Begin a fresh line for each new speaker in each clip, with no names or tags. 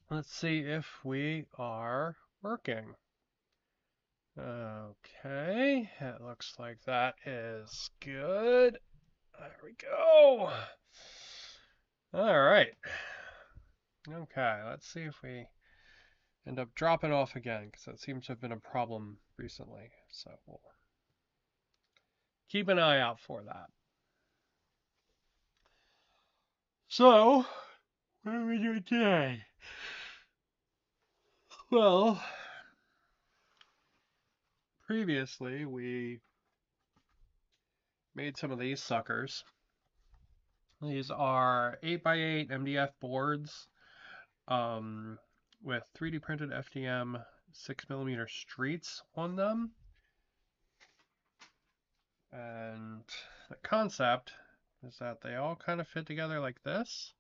Let's see if we are working. Okay, it looks like that is good. There we go. All right. Okay, let's see if we end up dropping off again, because that seems to have been a problem recently. So we'll keep an eye out for that. So, what are we doing today? Well, previously we made some of these suckers. These are 8x8 MDF boards um, with 3D printed FDM 6mm streets on them. And the concept is that they all kind of fit together like this.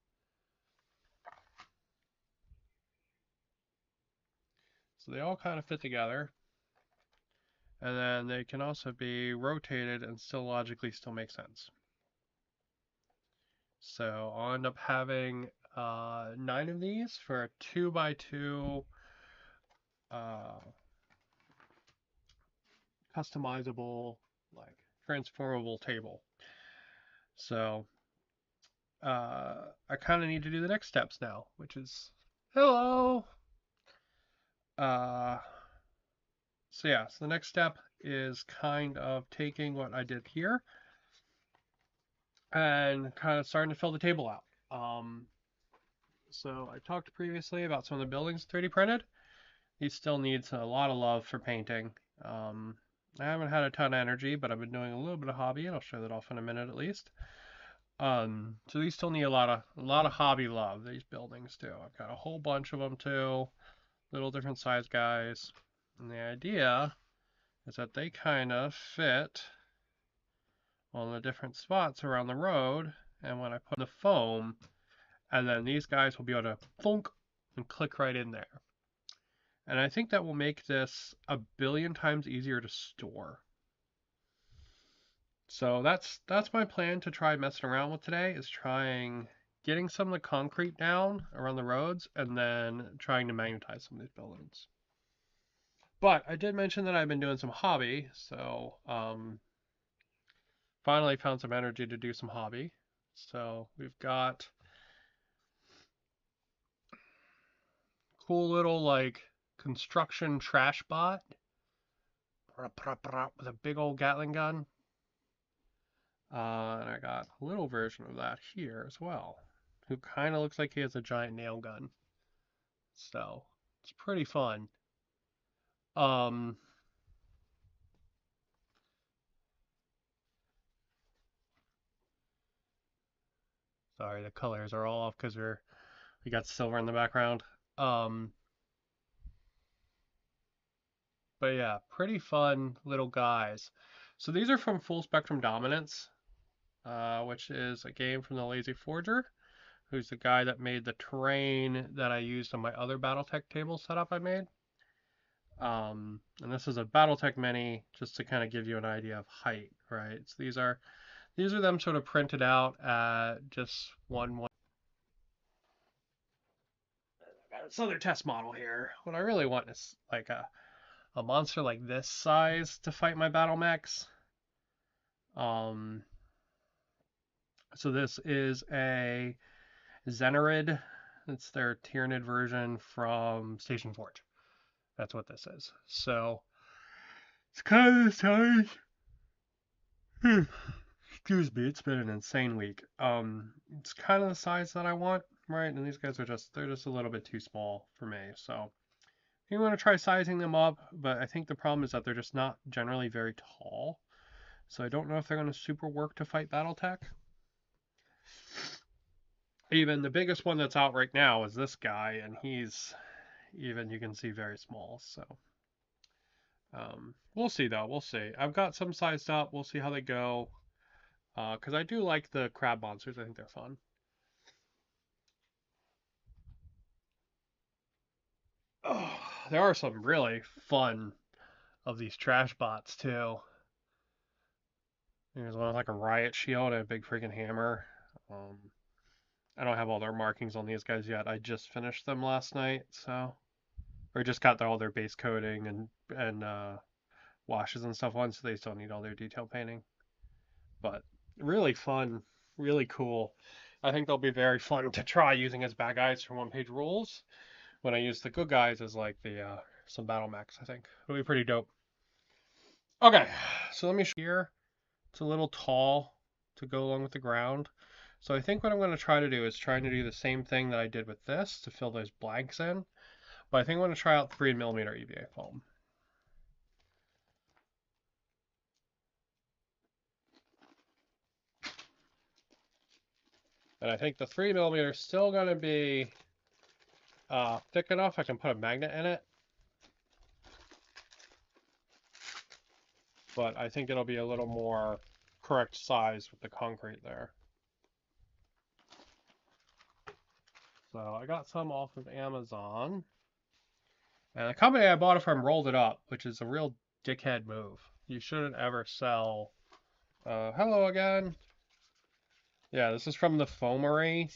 So they all kind of fit together. And then they can also be rotated and still logically still make sense. So I'll end up having 9 of these for a 2x2 uh, customizable, like transformable table. So I kind of need to do the next steps now, which is hello. Uh, so yeah, so the next step is kind of taking what I did here and kind of starting to fill the table out. So I talked previously about some of the buildings 3D printed. He still needs a lot of love for painting. Um, I haven't had a ton of energy, but I've been doing a little bit of hobby, and I'll show that off in a minute at least. So these still need a lot of hobby love. These buildings do. I've got a whole bunch of them too, little different size guys, and the idea is that they kind of fit on the different spots around the road. And when I put in the foam, and then these guys will be able to thunk and click right in there. And I think that will make this a billion times easier to store. So that's my plan to try messing around with today, is trying getting some of the concrete down around the roads and then trying to magnetize some of these buildings. But I did mention that I've been doing some hobby, so finally found some energy to do some hobby. So we've got cool little like construction trash bot with a big old Gatling gun. And I got a little version of that here as well, who kind of looks like he has a giant nail gun. So it's pretty fun. Um, Sorry, the colors are all off because we got silver in the background. Um, but yeah, pretty fun little guys. So these are from Full Spectrum Dominance, which is a game from the Lazy Forger, who's the guy that made the terrain that I used on my other BattleTech table setup I made. And this is a BattleTech Mini, just to kind of give you an idea of height, right? So these are them sort of printed out at just one. I got this other test model here. What I really want is like a monster like this size to fight my battle mechs. Um, so this is a Zenerid. It's their Tyranid version from Station Forge. That's what this is. So it's kind of the size. Excuse me, it's been an insane week. It's kind of the size that I want, right? And these guys they're just a little bit too small for me. So you want to try sizing them up, but I think the problem is that they're just not generally very tall. So I don't know if they're going to super work to fight Battletech. Even the biggest one that's out right now is this guy, and he's even, you can see, very small. So we'll see though. We'll see. I've got some sized up. We'll see how they go. Because I do like the crab monsters. I think they're fun. Oh, there are some really fun of these trash bots too. There's one with like a riot shield and a big freaking hammer. Um, I don't have all their markings on these guys yet. I just finished them last night, so or just got all their base coating and washes and stuff on, so they still need all their detail painting. But really fun, really cool. I think they'll be very fun to try using as bad guys for one-page rules. When I use the good guys as like the some battle mechs, I think it'll be pretty dope. Okay, so let me show you here. It's a little tall to go along with the ground. So I think what I'm going to try to do is trying to do the same thing that I did with this to fill those blanks in. But I think I'm going to try out 3mm EVA foam. And I think the 3mm is still going to be thick enough I can put a magnet in it. But I think it'll be a little more correct size with the concrete there. So I got some off of Amazon. And the company I bought it from rolled it up, which is a real dickhead move. You shouldn't ever sell... hello again. Yeah, this is from the Foamery.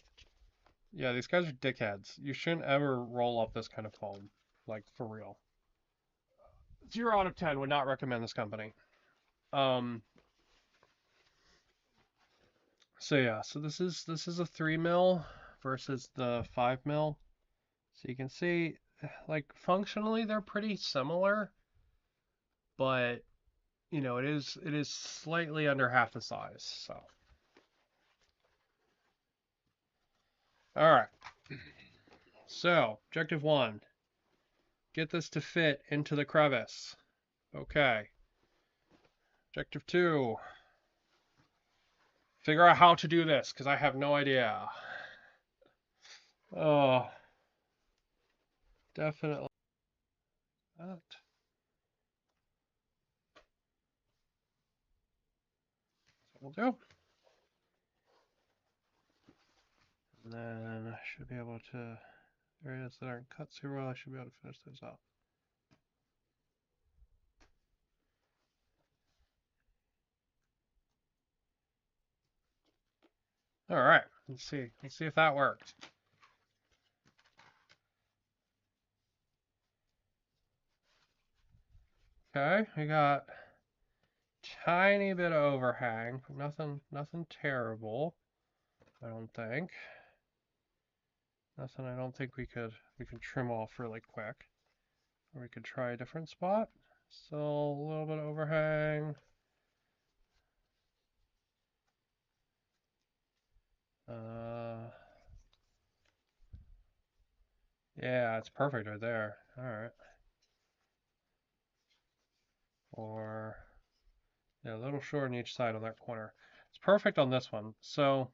Yeah, these guys are dickheads. You shouldn't ever roll up this kind of foam. Like, for real. 0 out of 10 would not recommend this company. So yeah, so this is a 3mm versus the 5mm. So you can see, like, functionally they're pretty similar, but you know, it is slightly under half the size. So all right. So objective 1, get this to fit into the crevice. Okay. Objective 2, figure out how to do this, because I have no idea. Oh, definitely that. We'll do. And then I should be able to, areas that aren't cut super well, I should be able to finish those up. All right, let's see if that worked. Okay, we got tiny bit of overhang, but nothing terrible, I don't think. Nothing I don't think we can trim off really quick. Or we could try a different spot. Still a little bit of overhang. Yeah, it's perfect right there. All right. Or yeah, a little short on each side on that corner. It's perfect on this one. So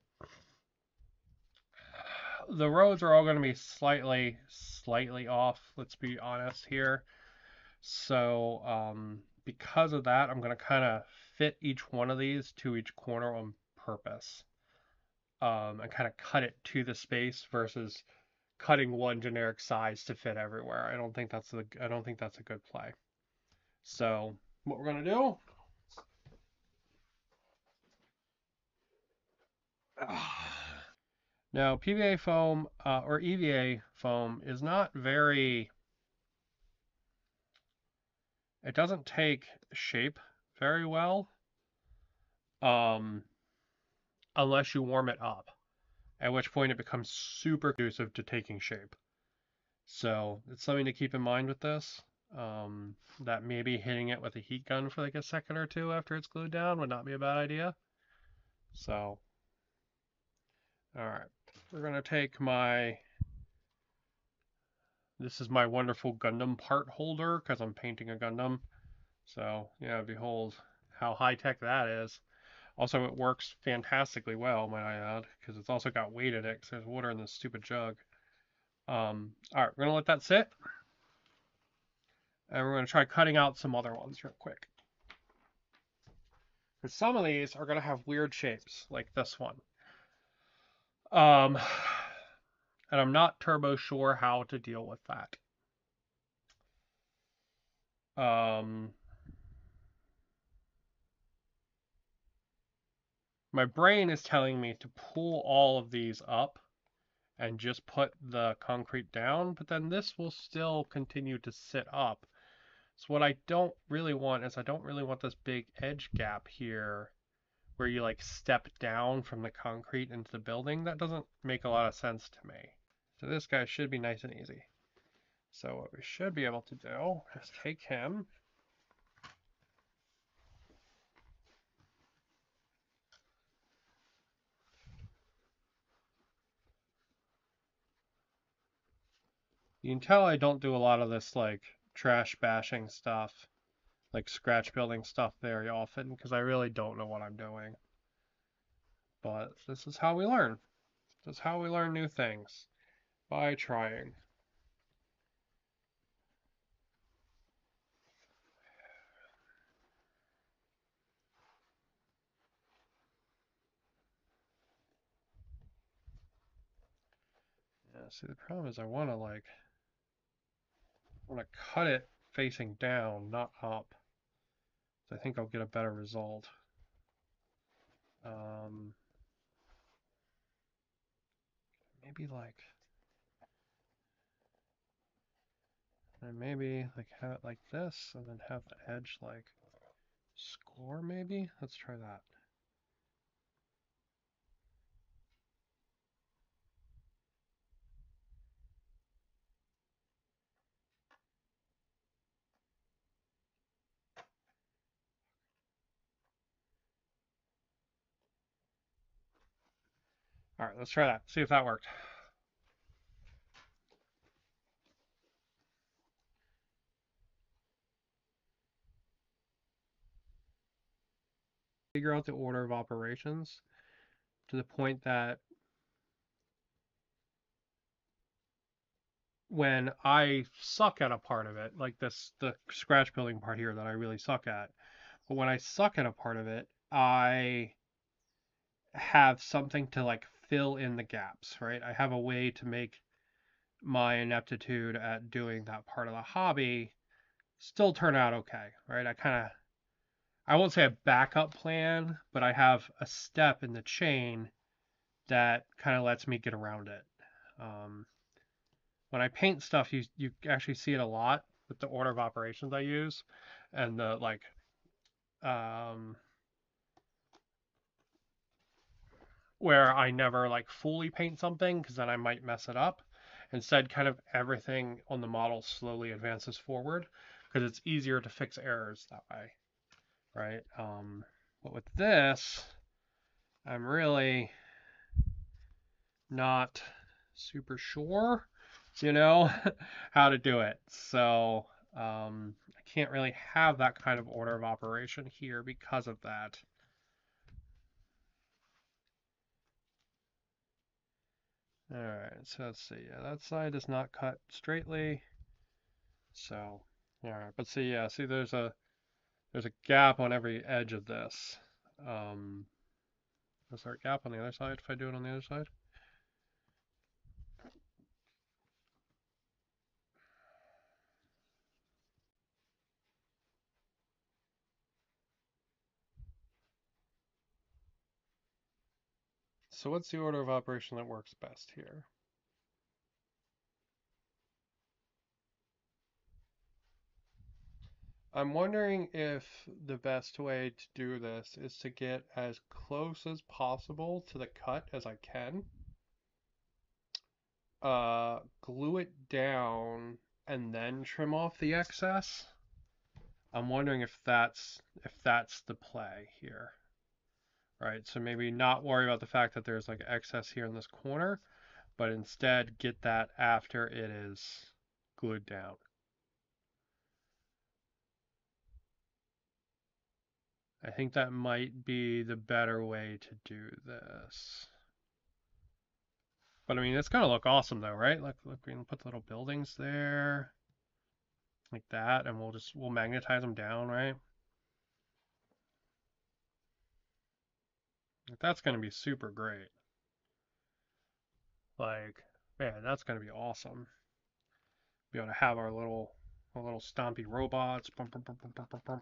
the roads are all going to be slightly off. Let's be honest here. So because of that, I'm going to kind of fit each one of these to each corner on purpose. And kind of cut it to the space versus cutting one generic size to fit everywhere. I don't think that's a good play. So what we're gonna do? Now PVA foam or EVA foam is not very. It doesn't take shape very well, unless you warm it up. At which point it becomes super conducive to taking shape. So it's something to keep in mind with this. That maybe hitting it with a heat gun for like a second or two after it's glued down would not be a bad idea. So, alright. We're going to take this is my wonderful Gundam part holder because I'm painting a Gundam. So, yeah, behold how high-tech that is. Also, it works fantastically well, might I add, because it's also got weight in it because there's water in this stupid jug. Alright, we're going to let that sit. And we're going to try cutting out some other ones real quick. Because some of these are going to have weird shapes, like this one. And I'm not turbo sure how to deal with that. My brain is telling me to pull all of these up and just put the concrete down, but then this will still continue to sit up. So what I don't really want is I don't really want this big edge gap here where you like step down from the concrete into the building. That doesn't make a lot of sense to me. So this guy should be nice and easy. So what we should be able to do is take him. You can tell I don't do a lot of this like trash bashing stuff, like scratch building stuff very often because I really don't know what I'm doing. But this is how we learn. This is how we learn new things, by trying. Yeah, see the problem is I want to cut it facing down, not up. So I think I'll get a better result. Maybe maybe like have it like this and then have the edge like score maybe? Let's try that. All right, let's try that. See if that worked. Figure out the order of operations to the point that when I suck at a part of it, like the scratch building part here that I really suck at, but when I suck at a part of it, I have something to like fill in the gaps, right? I have a way to make my ineptitude at doing that part of the hobby still turn out okay, right? I won't say a backup plan, but I have a step in the chain that kind of lets me get around it. Um, when I paint stuff, you actually see it a lot with the order of operations I use, and the like, um, where I never like fully paint something because then I might mess it up. Instead, kind of everything on the model slowly advances forward because it's easier to fix errors that way, right? But with this, I'm really not super sure, how to do it. So I can't really have that kind of order of operation here because of that. All right, so let's see. Yeah, that side is not cut straightly. So, all right, but see, yeah, see, there's a gap on every edge of this. Um, is there a gap on the other side if I do it on the other side? So what's the order of operation that works best here? I'm wondering if the best way to do this is to get as close as possible to the cut as I can, glue it down, and then trim off the excess. I'm wondering if that's the play here, right? So maybe not worry about the fact that there's like excess here in this corner, but instead get that after it is glued down. I think that might be the better way to do this. But I mean, it's gonna look awesome though, right? Look, we can put little buildings there, like that, and we'll magnetize them down, right? Like, that's gonna be super great. Like, man, that's gonna be awesome. Be able to have our little stompy robots, bum, bum, bum, bum, bum, bum, bum,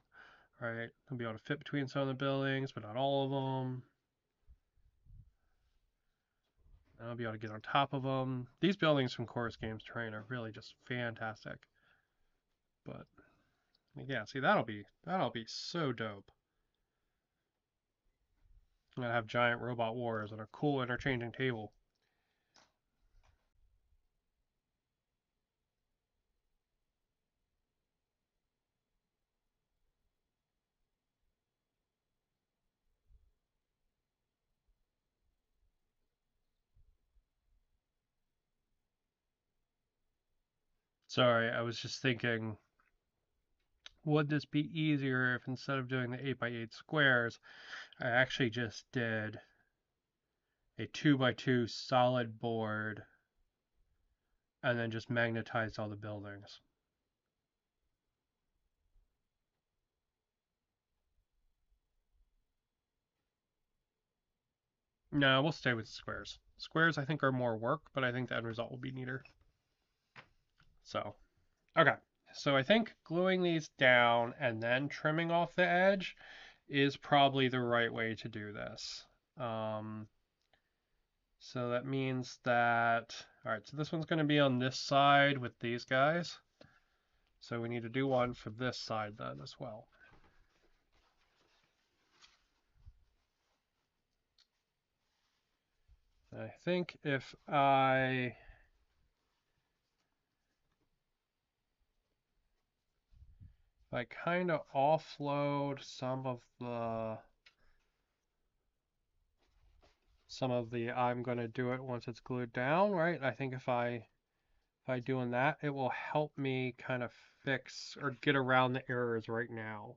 right? We'll be able to fit between some of the buildings, but not all of them. I'll be able to get on top of them. These buildings from Chorus Games Terrain are really just fantastic. But yeah, see that'll be so dope. I'm gonna have giant robot wars and a cool interchanging table. Sorry, I was just thinking, would this be easier if instead of doing the 8x8 squares, I actually just did a 2x2 solid board and then just magnetized all the buildings? No, we'll stay with squares. Squares I think are more work, but I think the end result will be neater. So, okay. So I think gluing these down and then trimming off the edge is probably the right way to do this. So that means that, all right, so this one's going to be on this side with these guys. So we need to do one for this side then as well. I think if I kind of offload some of the I'm going to do it once it's glued down, right? I think if I doing that, it will help me kind of fix or get around the errors right now.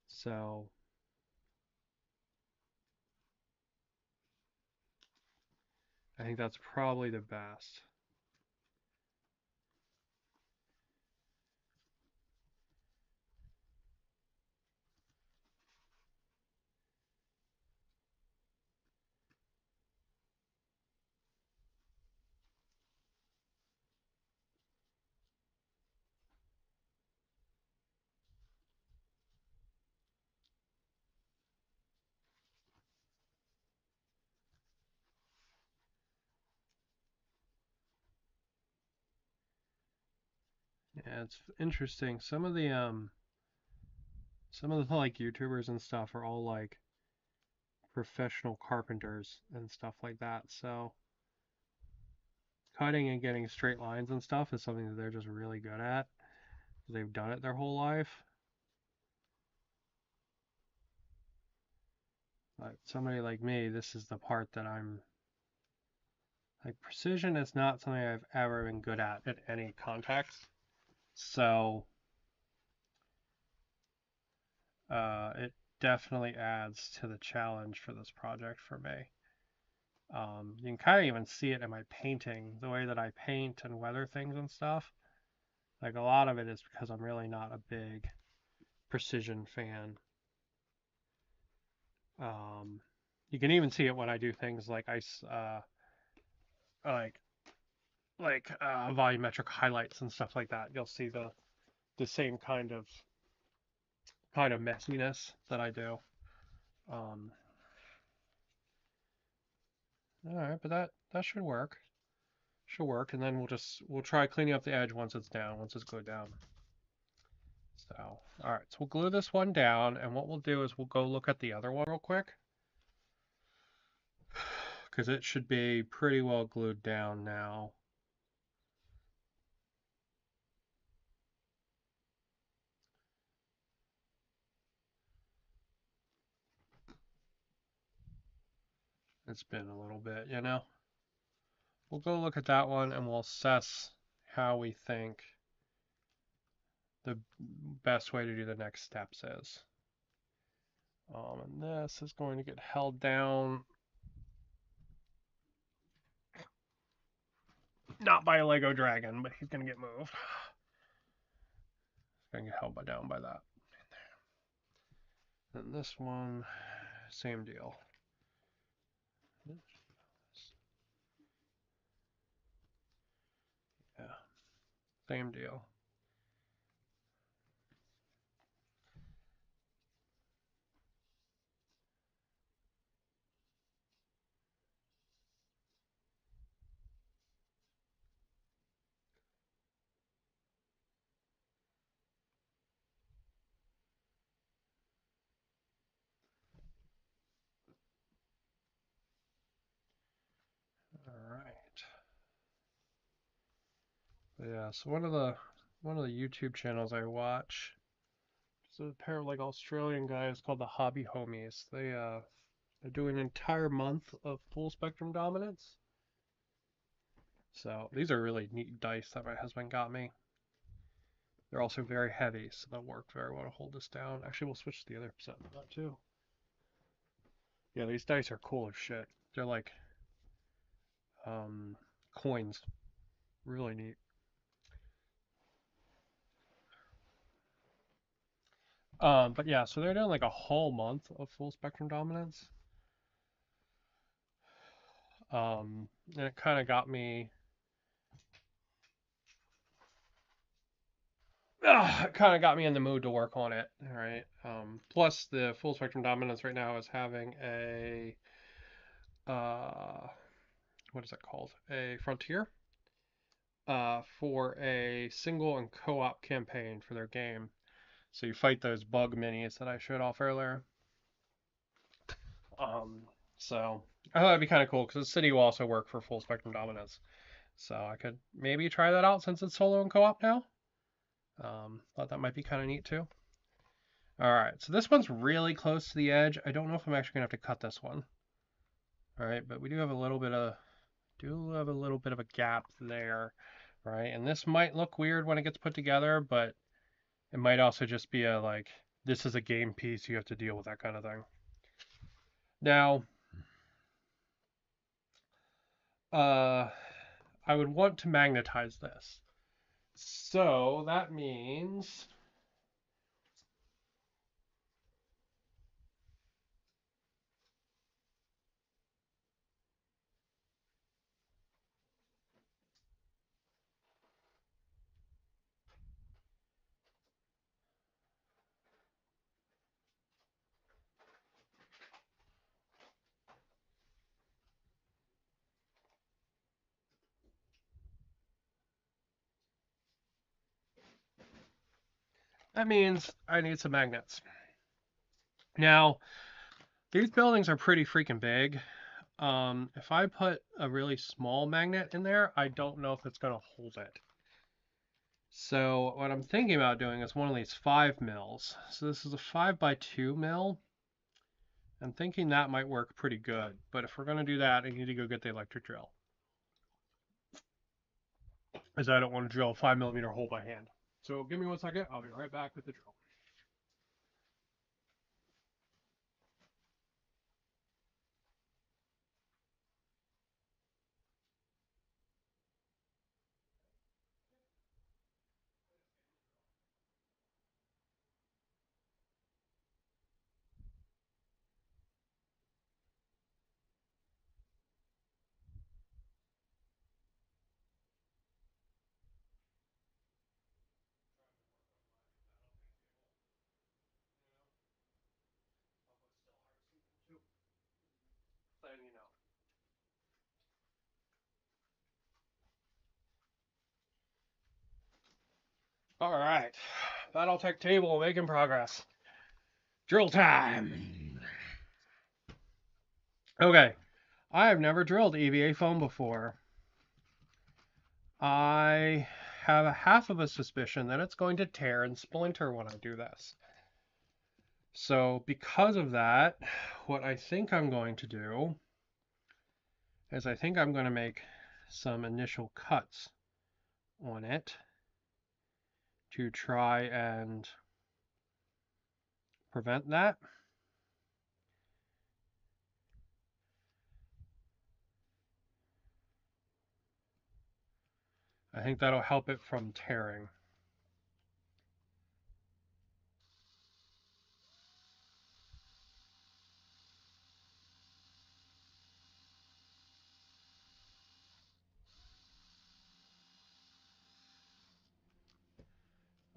So I think that's probably the best. Yeah, it's interesting. Some of the like YouTubers and stuff are all like professional carpenters and stuff like that. So cutting and getting straight lines and stuff is something that they're just really good at. They've done it their whole life. But somebody like me, this is the part that I'm like, precision is not something I've ever been good at in any context. So it definitely adds to the challenge for this project for me. You can kind of even see it in my painting, the way that I paint and weather things and stuff. Like a lot of it is because I'm really not a big precision fan. You can even see it when I do things like like volumetric highlights and stuff like that. You'll see the same kind of messiness that I do. Um, all right, but that should work. Should work, and then we'll try cleaning up the edge once it's down, once it's glued down. So, all right, so we'll glue this one down, and what we'll do is we'll go look at the other one real quick, because it should be pretty well glued down now. It's been a little bit, you know. We'll go look at that one, and we'll assess how we think the best way to do the next steps is. And this is going to get held down, not by a Lego dragon, but he's going to get moved. He's going to get held down by that. And this one, same deal. Yeah, same deal. Yeah, so one of the YouTube channels I watch, it's a pair of like Australian guys called the Hobby Homies. They do an entire month of full spectrum dominance. So these are really neat dice that my husband got me. They're also very heavy, so they'll work very well to hold this down. Actually, we'll switch to the other set of that too. Yeah, these dice are cool as shit. They're like um, coins. Really neat. But yeah, so they're doing like a whole month of full spectrum dominance. And it kind of got me. It kind of got me in the mood to work on it. All right. Plus, the full spectrum dominance right now is having a uh, what is it called? A frontier. For a single and co-op campaign for their game. So you fight those bug minis that I showed off earlier. Um, so I thought it'd be kind of cool because the city will also work for full spectrum dominance. So I could maybe try that out since it's solo and co-op now. Thought that might be kind of neat too. All right, so this one's really close to the edge. I don't know if I'm actually gonna have to cut this one. All right, but we do have a little bit of a gap there, right? And this might look weird when it gets put together, but it might also just be a like this is a game piece, you have to deal with that kind of thing. Now, I would want to magnetize this. So that means I need some magnets. Now, these buildings are pretty freaking big. If I put a really small magnet in there, I don't know if it's going to hold it. So what I'm thinking about doing is one of these 5 mils. So this is a 5x2 mil. I'm thinking that might work pretty good. But if we're going to do that, I need to go get the electric drill. As I don't want to drill a 5mm hole by hand. So give me 1 second. I'll be right back with the drill. Letting you know. All right. Battletech table making progress. Drill time. Okay. I have never drilled EVA foam before. I have a half of a suspicion that it's going to tear and splinter when I do this. So because of that, what I think I'm going to do is I think I'm going to make some initial cuts on it to try and prevent that. I think that'll help it from tearing.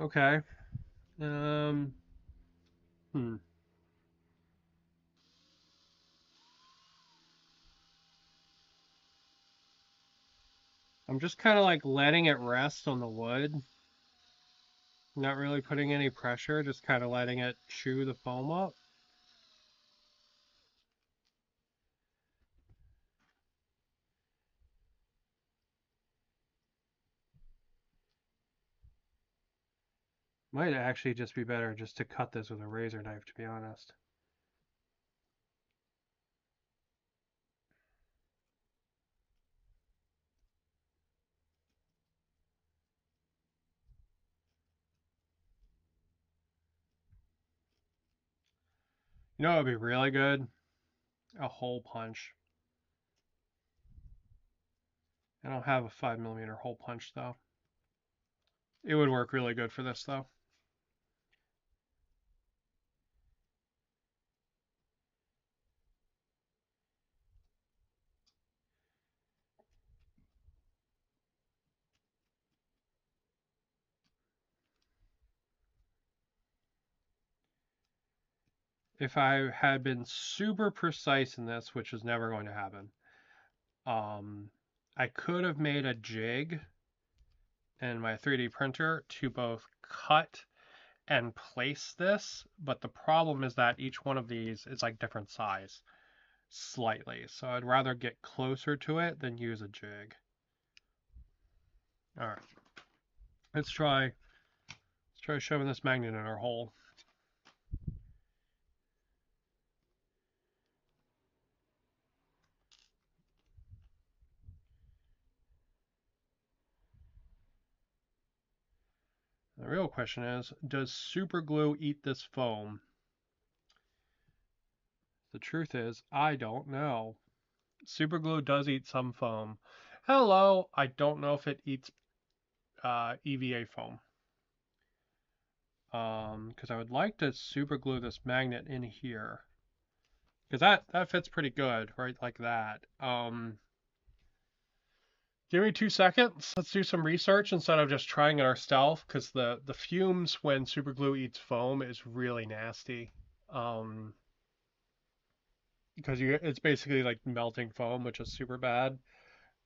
Okay. Um, hmm. I'm just kind of like letting it rest on the wood. Not really putting any pressure, just kind of letting it chew the foam up. Might actually just be better just to cut this with a razor knife, to be honest. You know what would be really good? A hole punch. I don't have a 5mm hole punch though. It would work really good for this though. If I had been super precise in this, which is never going to happen, I could have made a jig in my 3D printer to both cut and place this, but the problem is that each one of these is like different size slightly. So I'd rather get closer to it than use a jig. All right. Let's try shoving this magnet in our hole. The real question is, does super glue eat this foam? The truth is, I don't know. Super glue does eat some foam. Hello, I don't know if it eats EVA foam. Because I would like to super glue this magnet in here. Because that fits pretty good, right, like that. Give me 2 seconds. Let's do some research instead of just trying it ourselves, because the fumes when super glue eats foam is really nasty. Because it's basically like melting foam, which is super bad.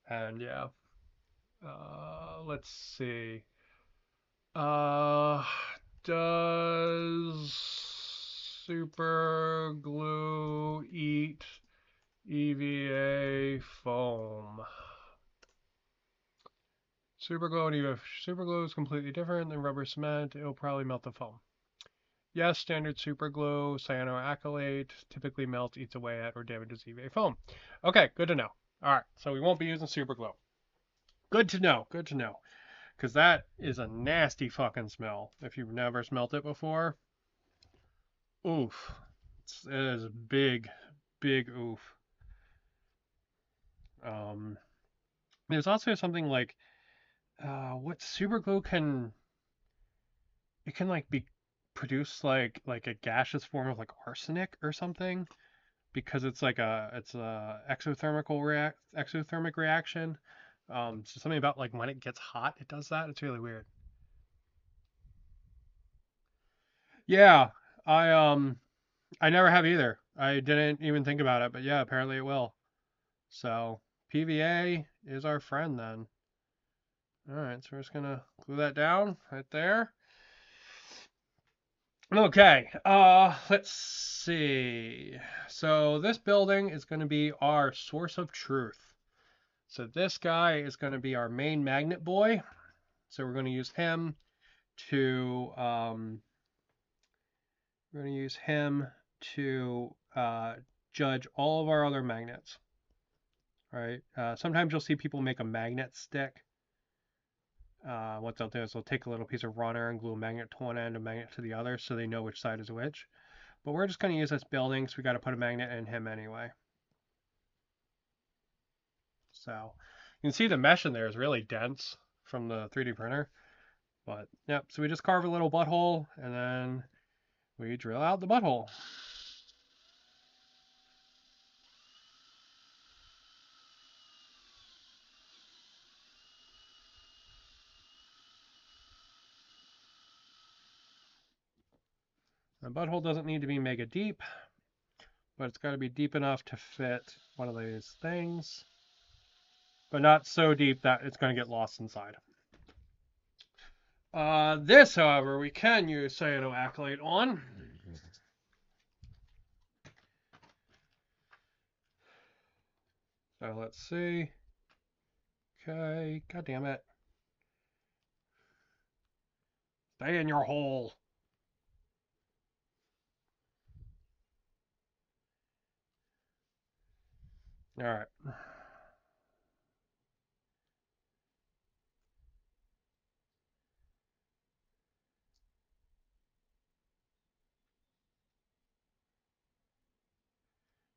And yeah, let's see. Uh, does super glue eat EVA foam? Super glue and EVA super glue is completely different than rubber cement. It'll probably melt the foam. Yes, standard super glue, cyanoacrylate, typically melts, eats away at, or damages EVA foam. Okay, good to know. All right, so we won't be using super glue. Good to know. Good to know. Because that is a nasty fucking smell. If you've never smelt it before, oof. It is a big, big oof. Um, there's also something like what super glue can it can like be produce like a gaseous form of like arsenic or something because it's a exothermic reaction. So something about like when it gets hot, it does that. It's really weird. Yeah, I never have either. I didn't even think about it, but yeah, apparently it will. So PVA is our friend then. All right, so we're just gonna glue that down right there. Okay, let's see. So this building is going to be our source of truth. So this guy is going to be our main magnet boy. So we're going to use him to judge all of our other magnets. Right? Sometimes you'll see people make a magnet stick. What they'll do is they'll take a little piece of runner and glue a magnet to one end, a magnet to the other, so they know which side is which. But we're just going to use this building, so we got to put a magnet in him anyway. So you can see the mesh in there is really dense from the 3D printer. But yep, so we just carve a little butthole and then we drill out the butthole. The butthole doesn't need to be mega deep, but it's got to be deep enough to fit one of these things, but not so deep that it's going to get lost inside. This, however, we can use cyanoacrylate on. So let's see. Okay, god damn it. Stay in your hole. All right.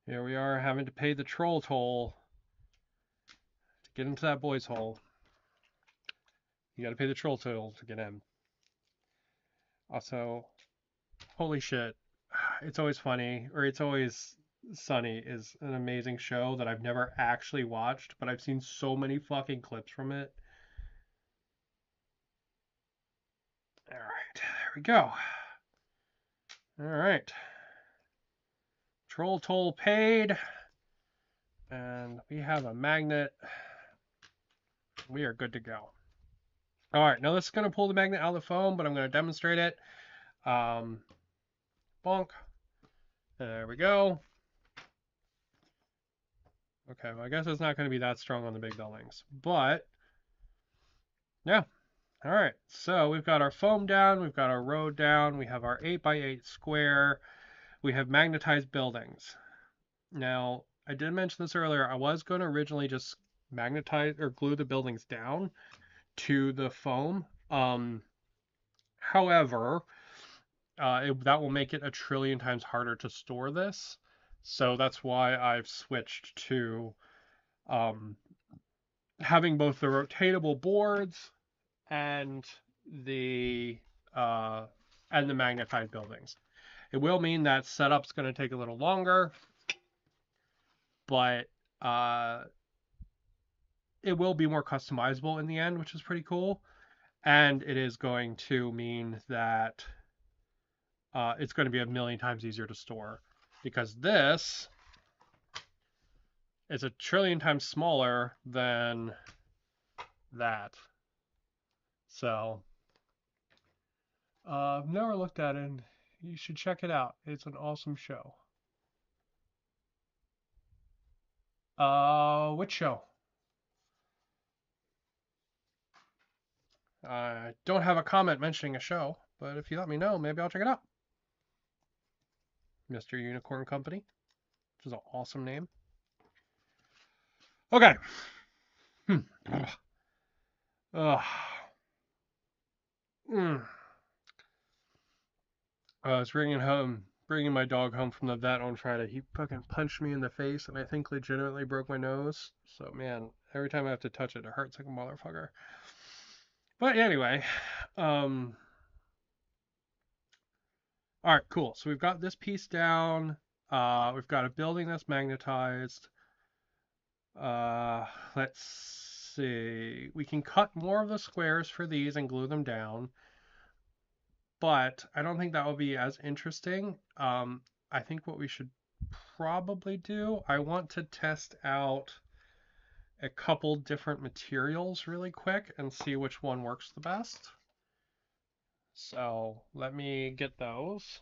Here we are having to pay the troll toll to get into that boy's hole. You got to pay the troll toll to get in. Also, holy shit. It's always funny, or it's always sunny is an amazing show that I've never actually watched, but I've seen so many fucking clips from it. All right, there we go. All right. Troll toll paid. And we have a magnet. We are good to go. All right, now this is going to pull the magnet out of the foam, but I'm going to demonstrate it. Bonk. There we go. Okay, well, I guess it's not going to be that strong on the big buildings, but yeah. All right, so we've got our foam down, we've got our road down, we have our 8x8 square, we have magnetized buildings. Now, I did mention this earlier, I was going to originally just magnetize or glue the buildings down to the foam. However, that will make it a trillion times harder to store this. So that's why I've switched to having both the rotatable boards and the uh, and the magnetized buildings. It will mean that setup's going to take a little longer, but it will be more customizable in the end, which is pretty cool. And it is going to mean that it's going to be a million times easier to store because this is a trillion times smaller than that. So I've never looked at it. And you should check it out. It's an awesome show. Which show? I don't have a comment mentioning a show, but if you let me know, maybe I'll check it out. Mr. Unicorn Company, which is an awesome name. Okay. Ugh. I was bringing my dog home from the vet on Friday. He fucking punched me in the face, and I think legitimately broke my nose. So man, every time I have to touch it, it hurts like a motherfucker. But anyway, all right, cool. So we've got this piece down. We've got a building that's magnetized. Let's see. We can cut more of the squares for these and glue them down, but I don't think that will be as interesting. I think what we should probably do, I want to test out a couple different materials really quick and see which one works the best. So let me get those.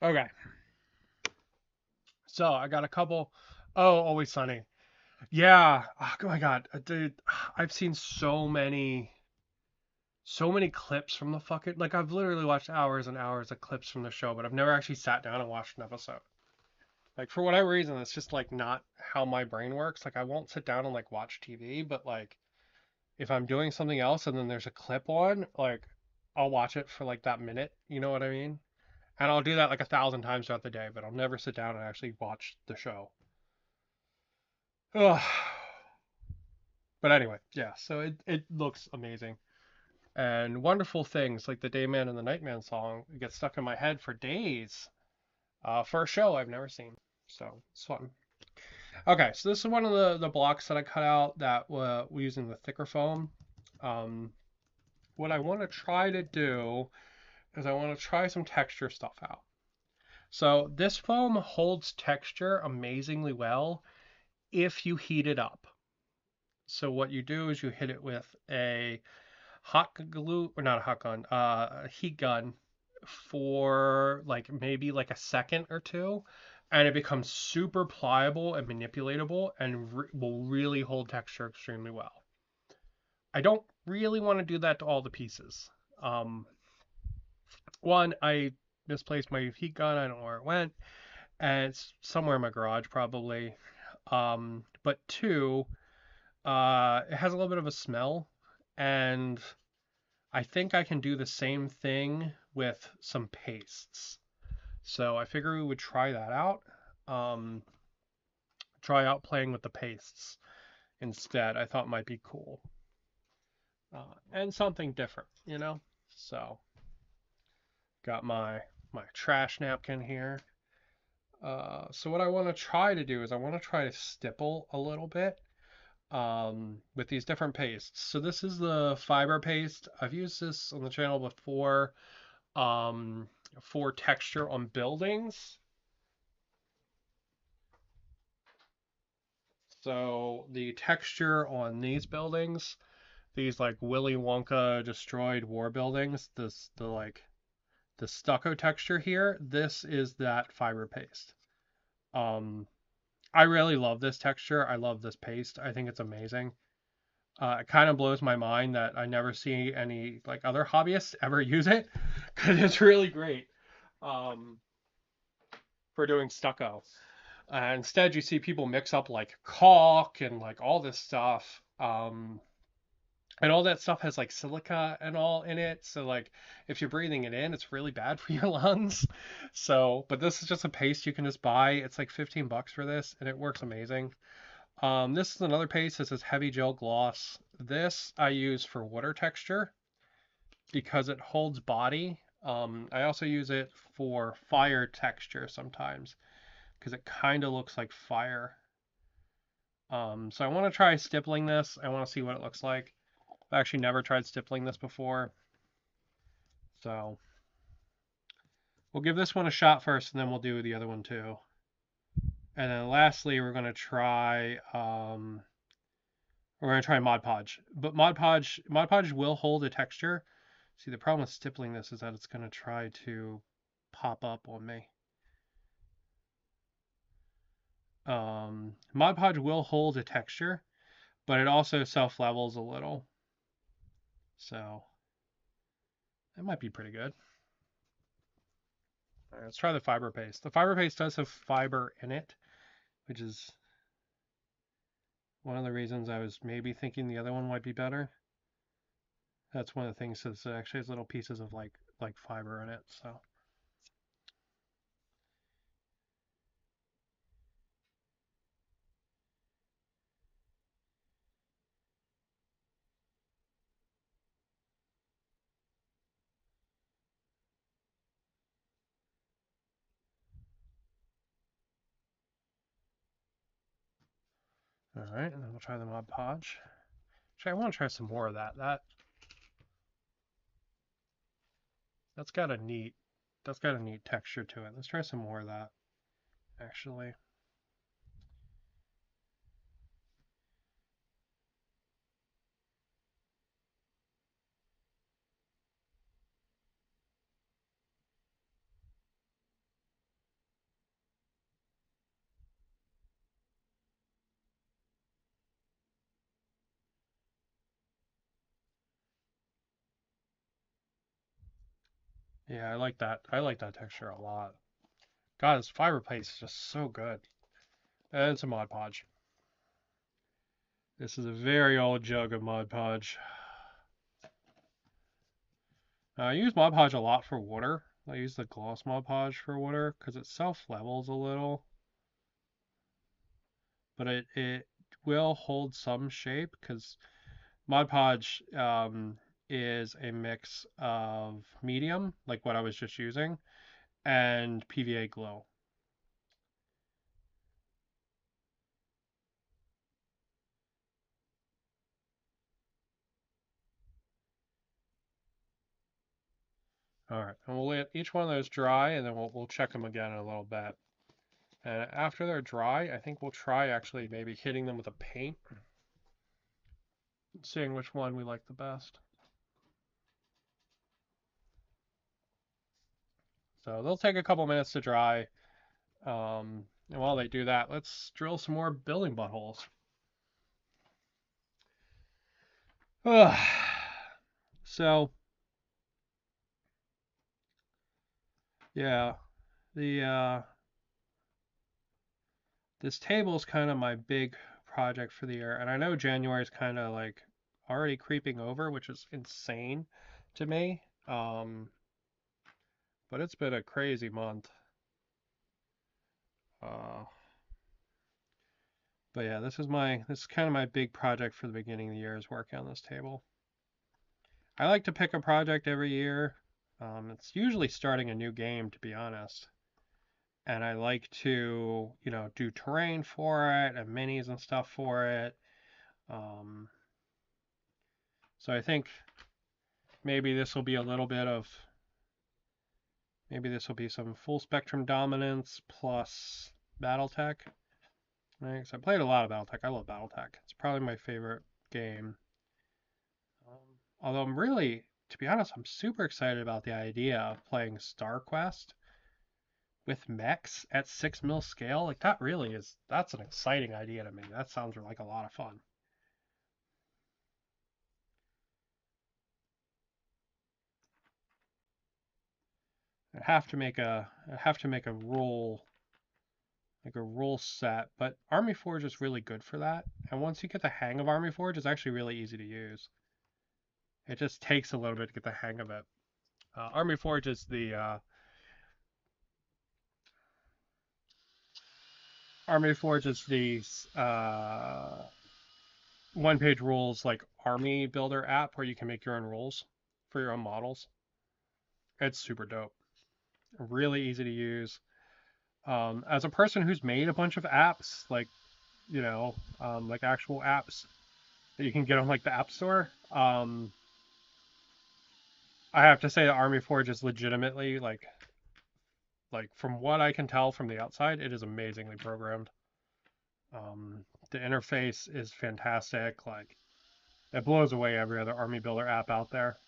Okay. So I got a couple. Oh, Always Sunny. Yeah. Oh my God, dude. I've seen so many clips from the fucking, like, I've literally watched hours and hours of clips from the show, but I've never actually sat down and watched an episode. Like, for whatever reason, it's just like not how my brain works. Like, I won't sit down and like watch TV, but like if I'm doing something else and then there's a clip on, like I'll watch it for like that minute, you know what I mean? And I'll do that like 1,000 times throughout the day, but I'll never sit down and actually watch the show. Ugh. But anyway, yeah, so it looks amazing. And wonderful things like the Dayman and the Nightman song get stuck in my head for days for a show I've never seen. So it's fun. Okay, so this is one of the blocks that I cut out that we're using the thicker foam. Um, what I want to try to do is I want to try some texture stuff out. So this foam holds texture amazingly well if you heat it up. So what you do is you hit it with a hot glue, or not a hot gun, a heat gun for like maybe like a second or two, and it becomes super pliable and manipulatable and will really hold texture extremely well. I don't really want to do that to all the pieces. Um, One, I misplaced my heat gun. I don't know where it went, and it's somewhere in my garage probably. But two, it has a little bit of a smell, and I think I can do the same thing with some pastes. So I figure we would try that out. Um, Try out playing with the pastes instead. I thought might be cool. And something different, you know? So got my trash napkin here. So what I want to try to do is I want to try to stipple a little bit with these different pastes. So this is the fiber paste. I've used this on the channel before um, for texture on buildings. So the texture on these buildings, these like Willy Wonka destroyed war buildings, the stucco texture here, this is that fiber paste. Um, I really love this texture. I love this paste. I think it's amazing. It kind of blows my mind that I never see any like other hobbyists ever use it because it's really great um, for doing stucco. Instead, you see people mix up like caulk and like all this stuff. And all that stuff has like silica and all in it. So like if you're breathing it in, it's really bad for your lungs. So, but this is just a paste you can just buy. It's like 15 bucks for this and it works amazing. This is another paste. This is heavy gel gloss. This I use for water texture because it holds body. I also use it for fire texture sometimes because it kind of looks like fire. So I want to try stippling this. I want to see what it looks like. I've actually never tried stippling this before. So we'll give this one a shot first and then we'll do the other one too. And then lastly, we're going to try Mod Podge. But Mod Podge will hold a texture. See, the problem with stippling this is that it's going to try to pop up on me. Mod Podge will hold a texture, but it also self-levels a little. So that might be pretty good. All right, let's try the fiber paste. The fiber paste does have fiber in it, which is one of the reasons I was maybe thinking the other one might be better. That's one of the things that actually has little pieces of like fiber in it. So all right, and then we'll try the Mod Podge. Actually, I want to try some more of that. That's got a neat texture to it. Let's try some more of that. Actually. Yeah, I like that. I like that texture a lot. God, this fiber paste is just so good. And it's a Mod Podge. This is a very old jug of Mod Podge. I use Mod Podge a lot for water. I use the gloss Mod Podge for water because it self-levels a little. But it will hold some shape because Mod Podge is a mix of medium, like what I was just using, and PVA glue. All right, and we'll let each one of those dry, and then we'll check them again in a little bit. And after they're dry, I think we'll try actually maybe hitting them with a paint, seeing which one we like the best. So they'll take a couple minutes to dry. And while they do that, let's drill some more building buttholes. So, yeah, the this table is kind of my big project for the year, and I know January is kind of like already creeping over, which is insane to me. But it's been a crazy month. Uh, but yeah, this is kind of my big project for the beginning of the year is working on this table. I like to pick a project every year. It's usually starting a new game, to be honest. And I like to, do terrain for it and minis and stuff for it. Um, so I think maybe this will be a little bit of, maybe this will be some full spectrum dominance plus battletech. Right? 'Cause I played a lot of battletech. I love battletech. It's probably my favorite game. Although I'm really, to be honest, I'm super excited about the idea of playing StarQuest with mechs at 6 mil scale. Like that really is, that's an exciting idea to me. That sounds like a lot of fun. I have to make a rule, like a rule set, but Army Forge is really good for that. And once you get the hang of Army Forge, it's actually really easy to use. It just takes a little bit to get the hang of it. Army Forge is the Army Forge is the one-page rules like army builder app where you can make your own rules for your own models. It's super dope. Really easy to use. As a person who's made a bunch of apps, like like actual apps that you can get on like the App Store, I have to say that Army Forge is legitimately like from what I can tell from the outside, it is amazingly programmed. The interface is fantastic. Like it blows away every other army builder app out there.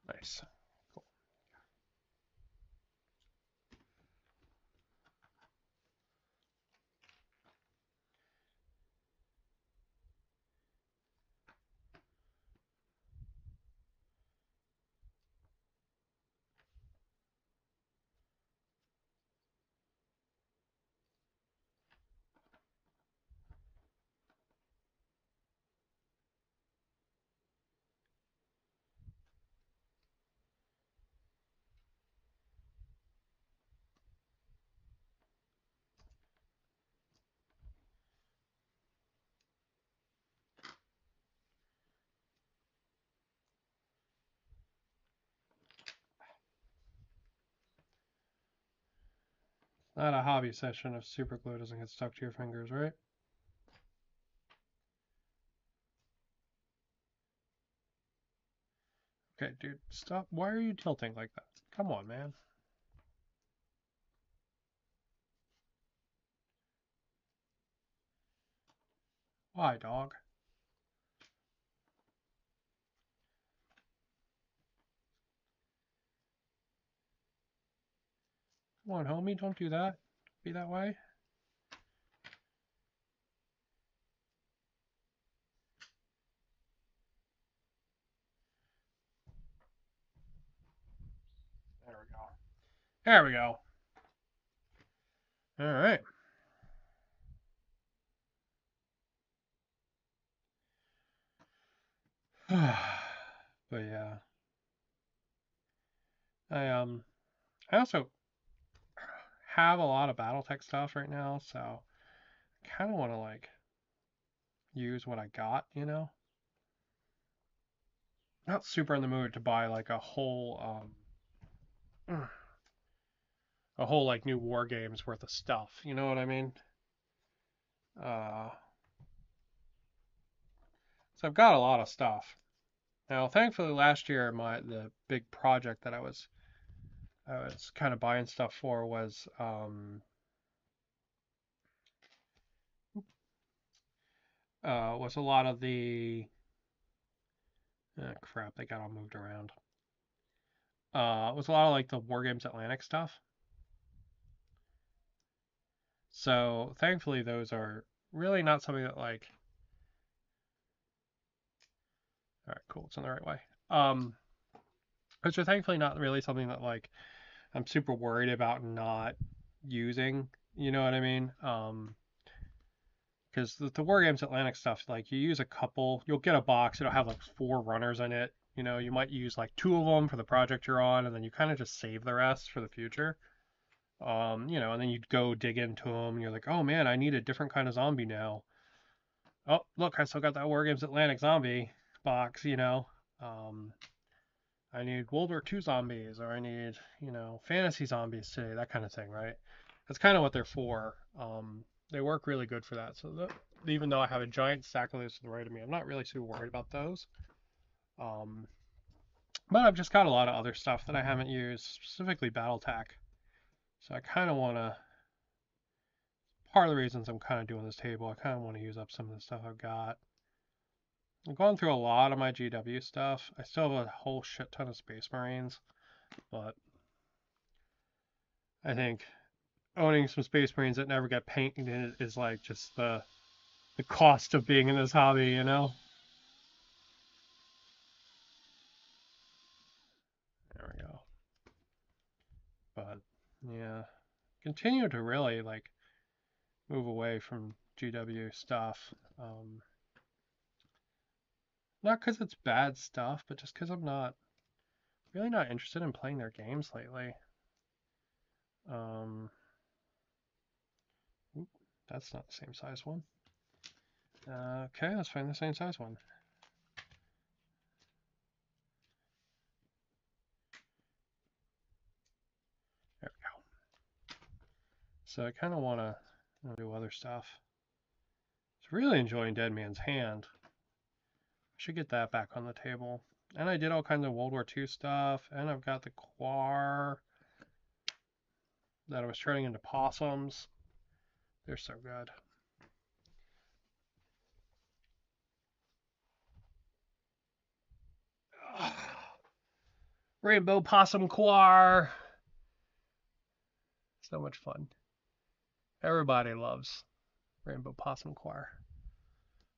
Nice. Cool. Not a hobby session if super glue doesn't get stuck to your fingers, right? Okay, dude, stop. Why are you tilting like that? Come on, man. Why, dog? Come on, homie, don't do that. Be that way. There we go. All right. But yeah, I um I also have a lot of BattleTech stuff right now, so I kind of want to like use what I got, you know. Not super in the mood to buy like a whole like new war games worth of stuff. You know what I mean? Uh, so I've got a lot of stuff. Now, thankfully, last year the big project that I was kind of buying stuff for was a lot of the crap they got all moved around. It was a lot of like the War Games Atlantic stuff. So thankfully, those are really not something that like. All right, cool. It's in the right way. Which are thankfully not really something that like I'm super worried about not using. You know what I mean? Because the War Games Atlantic stuff, like you use a couple, you'll get a box, it'll have like 4 runners in it. You know, you might use like 2 of them for the project you're on, and then you kind of just save the rest for the future. And then you'd go dig into them, and you're like, oh man, I need a different kind of zombie now. Oh, look, I still got that War Games Atlantic zombie box, you know. Um, I need World War II zombies, or I need, fantasy zombies today, that kind of thing, right? That's kind of what they're for. They work really good for that. So even though I have a giant stack of those to the right of me, I'm not really too worried about those. Um, but I've just got a lot of other stuff that I haven't used, specifically battletech. So I kind of want to. Part of the reasons I'm kind of doing this table, I kind of want to use up some of the stuff I've got. I'm going through a lot of my GW stuff. I still have a whole shit ton of Space Marines, but I think owning some Space Marines that never get painted is like just the cost of being in this hobby, you know? There we go. But yeah, continue to really like move away from GW stuff. Not because it's bad stuff, but just because I'm really not interested in playing their games lately. Um, oop, that's not the same size one. Okay, let's find the same size one. There we go. So I kind of want to do other stuff. I was really enjoying Dead Man's Hand. I should get that back on the table. And I did all kinds of World War II stuff, and I've got the Quar that I was turning into possums. They're so good. Rainbow Possum Quar. So much fun. Everybody loves Rainbow Possum Quar.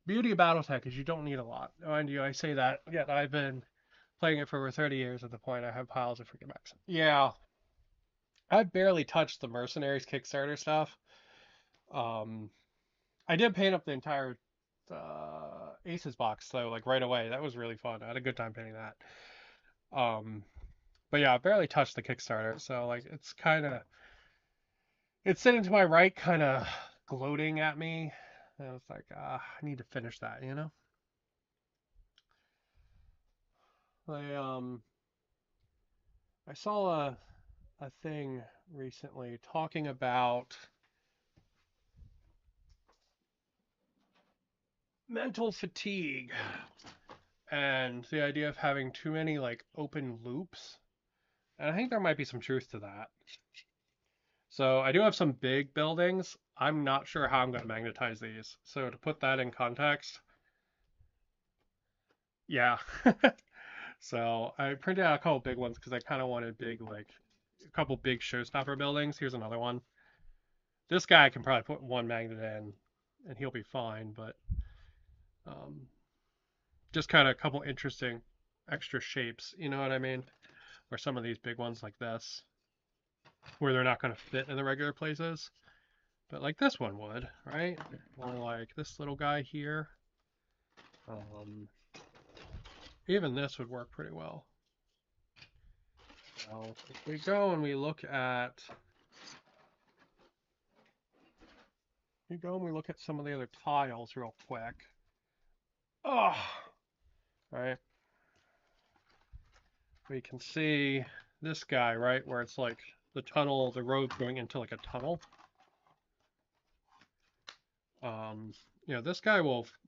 Beauty of Battletech is you don't need a lot. Mind you, I say that, yet I've been playing it for over 30 years at the point I have piles of freaking mechs. Yeah, I've barely touched the Mercenaries Kickstarter stuff. Um, I did paint up the entire Aces box though, like right away. That was really fun. I had a good time painting that. Um, but yeah, I barely touched the Kickstarter, so like it's sitting to my right, kind of gloating at me. And it's like, I need to finish that, you know? I I saw a thing recently talking about mental fatigue and the idea of having too many like open loops. And I think there might be some truth to that. So I do have some big buildings. I'm not sure how I'm going to magnetize these. So to put that in context, yeah. So I printed out a couple big ones because I kind of wanted big, like a couple big showstopper buildings. Here's another one. This guy can probably put one magnet in and he'll be fine, but um, just kind of a couple interesting extra shapes, you know what I mean? Or some of these big ones like this. where they're not going to fit in the regular places. But like this one would, right? Or like this little guy here. Um, Even this would work pretty well. Now, if we go and we look at some of the other tiles real quick. Oh, right. We can see this guy, right, where it's like the tunnel, the road going into like a tunnel. Um, this guy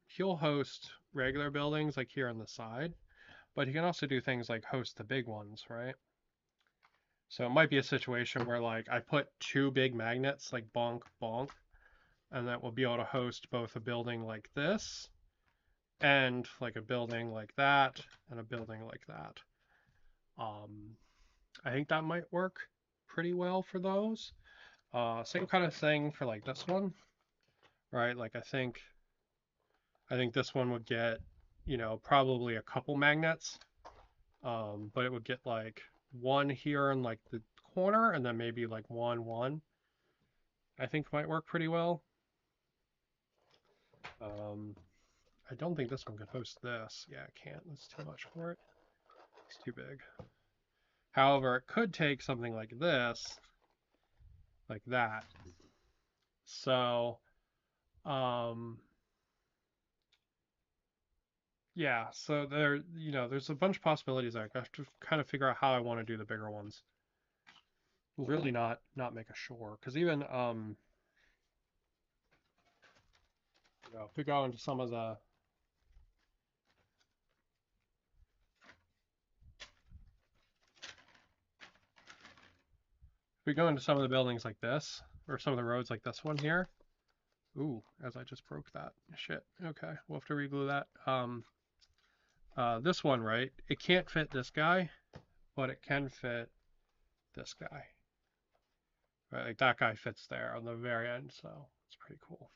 he'll host regular buildings like here on the side, but he can also do things like host the big ones, right? So it might be a situation where like I put two big magnets like bonk bonk, and that will be able to host both a building like this and like a building like that and a building like that. I think that might work pretty well for those. Same kind of thing for like this one, right? Like I think this one would get, probably a couple magnets, but it would get like one here in like the corner and then maybe like one. I think might work pretty well. I don't think this one could host this. Yeah, it can't. That's too much for it. It's too big. However, it could take something like this, like that. So, um, yeah, so there's a bunch of possibilities there. I have to kind of figure out how I want to do the bigger ones. Really not make a shore, because even if we go into some of the buildings like this, or some of the roads like this one here. Ooh, as I just broke that. Shit. Okay, we'll have to reglue that. This one, right? It can't fit this guy, but it can fit this guy. Right, like that guy fits there on the very end, so it's pretty cool.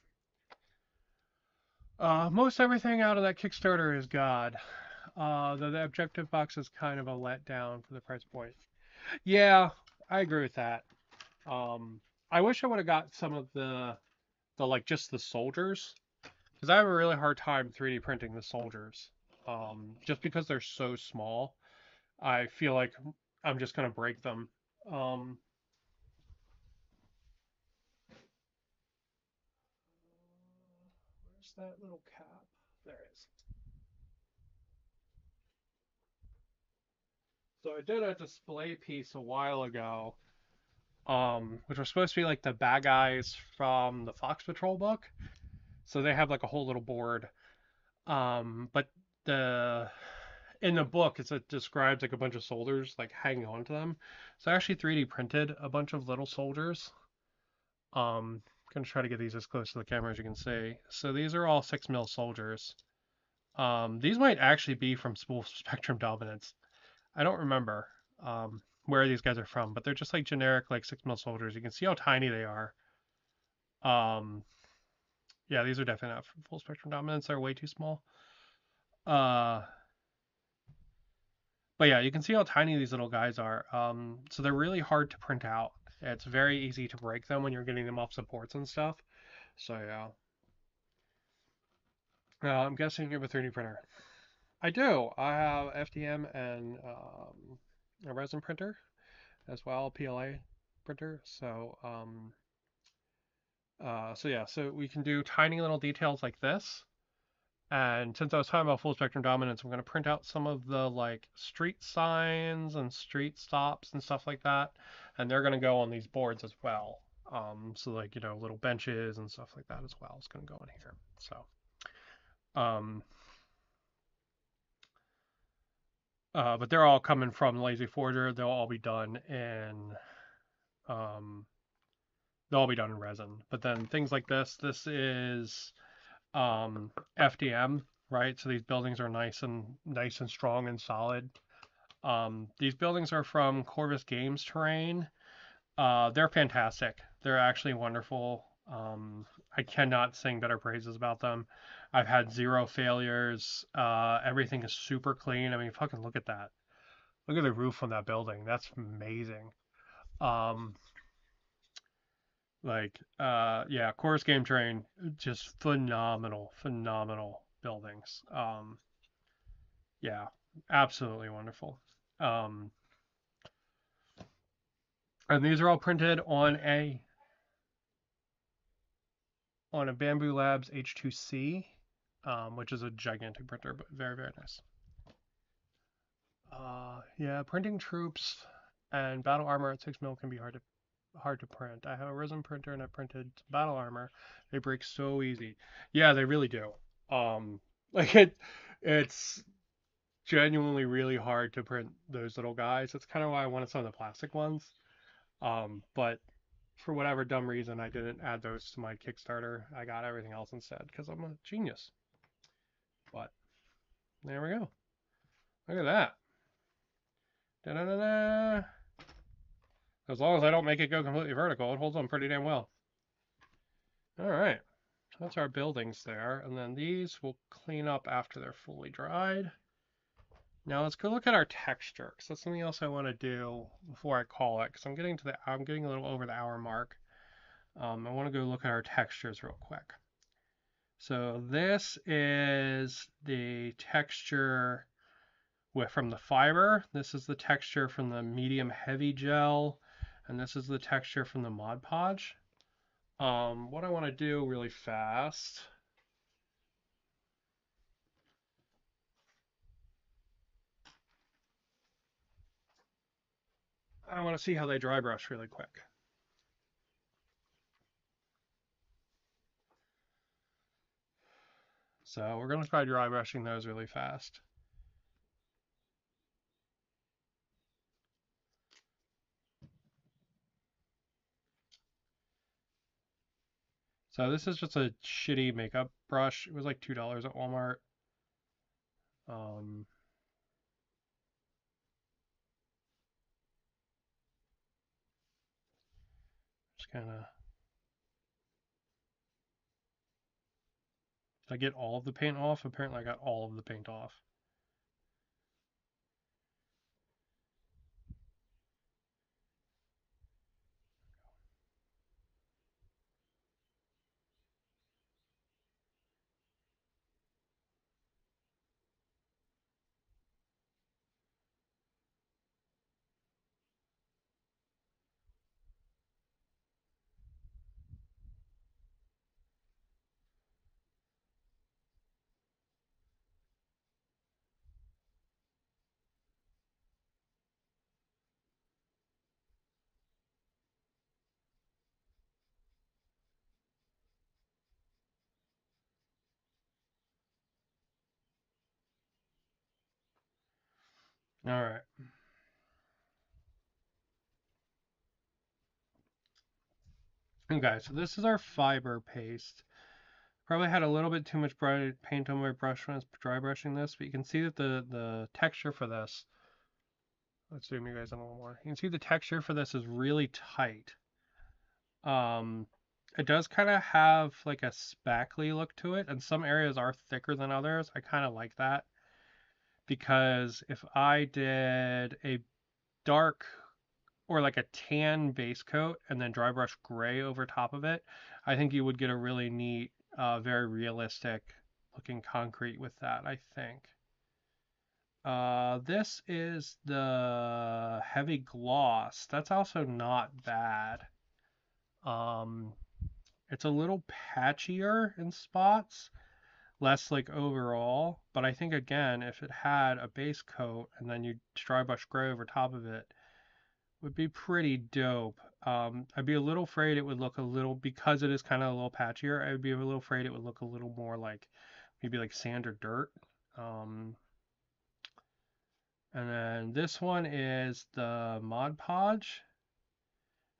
Most everything out of that Kickstarter is God. The objective box is kind of a letdown for the price point. Yeah, I agree with that. I wish I would have got some of the like just the soldiers, because I have a really hard time 3D printing the soldiers. Just because they're so small, I feel like I'm just gonna break them. Um, where's that little cap? There it is. So I did a display piece a while ago, which was supposed to be like the bad guys from the Fox Patrol book. So they have like a whole little board. But the in the book it describes like a bunch of soldiers like hanging on to them. So I actually 3D printed a bunch of little soldiers. Gonna try to get these as close to the camera as you can see. So these are all 6mm soldiers. These might actually be from Full Spectrum Dominance. I don't remember where these guys are from, but they're just like generic like 6mm soldiers. You can see how tiny they are. Um, yeah, these are definitely not from Full Spectrum Dominance. They're way too small. Uh, but yeah, you can see how tiny these little guys are. So they're really hard to print out. It's very easy to break them when you're getting them off supports and stuff. So yeah. I'm guessing you have a 3D printer. I do. I have FDM and a resin printer as well, PLA printer. So yeah, so we can do tiny little details like this. And since I was talking about full spectrum dominance, I'm going to print out some of the like street signs and street stops and stuff like that. And they're going to go on these boards as well. So like, little benches and stuff like that as well is going to go in here. So, um, but they're all coming from Lazy Forger. Um, they'll all be done in resin. But then things like this is FDM, right? So these buildings are nice and strong and solid. These buildings are from Corvus Games Terrain. They're fantastic. They're actually wonderful. I cannot sing better praises about them. I've had zero failures. Everything is super clean. I mean, fucking look at that. Look at the roof on that building. That's amazing. Um, yeah, Chorus Game Train, just phenomenal buildings. Yeah, absolutely wonderful. Um, and these are all printed on a Bamboo Labs H2C, which is a gigantic printer, but very nice. Yeah, printing troops and battle armor at 6 mil can be hard to print. I have a resin printer and I printed battle armor. They break so easy. Yeah, they really do. Um, like it's genuinely really hard to print those little guys. That's kind of why I wanted some of the plastic ones. But for whatever dumb reason, I didn't add those to my Kickstarter. I got everything else instead because I'm a genius. But there we go. Look at that. Da-da-da-da. As long as I don't make it go completely vertical, it holds on pretty damn well. All right. That's our buildings there. And then these we'll clean up after they're fully dried. Now let's go look at our texture, because that's something else I want to do before I call it, because I'm getting a little over the hour mark. I want to go look at our textures real quick. So this is the texture from the fiber. This is the texture from the medium heavy gel, and this is the texture from the Mod Podge. What I want to do really fast. I want to see how they dry brush really quick. So we're going to try dry brushing those really fast. So this is just a shitty makeup brush. It was like $2 at Walmart. Just kind of. Did I get all of the paint off? Apparently I got all of the paint off. All right. Okay, so this is our fiber paste. Probably had a little bit too much paint on my brush when I was dry brushing this, but you can see that the texture for this, let's zoom you guys in a little more. You can see the texture for this is really tight. It does kind of have like a spackly look to it, and some areas are thicker than others. I kind of like that because if I did a dark or like a tan base coat and then dry brush gray over top of it, I think you would get a really neat, very realistic looking concrete with that, I think. This is the heavy gloss. That's also not bad. Um, it's a little patchier in spots, less like overall, but I think again, if it had a base coat and then you dry brush gray over top of it, would be pretty dope. I'd be a little afraid it would look a little, because it is kind of a little patchier, I would be a little afraid it would look a little more like maybe like sand or dirt. Um, and then this one is the Mod Podge.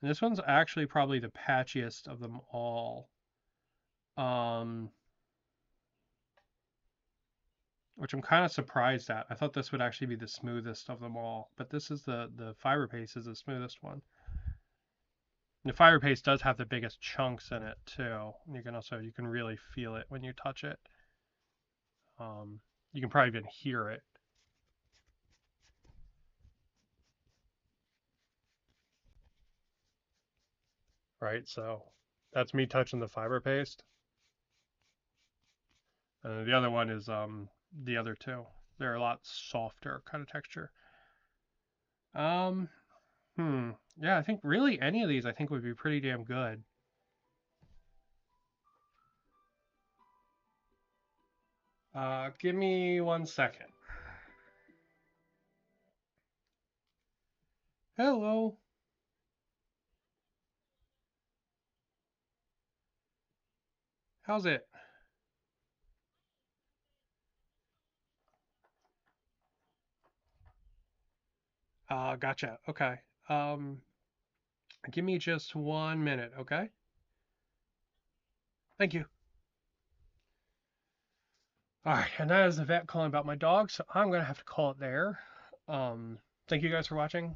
And this one's actually probably the patchiest of them all. Um, which I'm kind of surprised at. I thought this would actually be the smoothest of them all, but this is the fiber paste is the smoothest one. The fiber paste does have the biggest chunks in it too. You can really feel it when you touch it. You can probably even hear it. right? So that's me touching the fiber paste. And the other one is the other two. They're a lot softer kind of texture. Um, yeah, I think really any of these I think would be pretty damn good. Give me 1 second. Hello. How's it? Gotcha. Okay. Um, Give me just 1 minute, okay? Thank you. All right, and that is the vet calling about my dog, so I'm gonna have to call it there. Thank you guys for watching.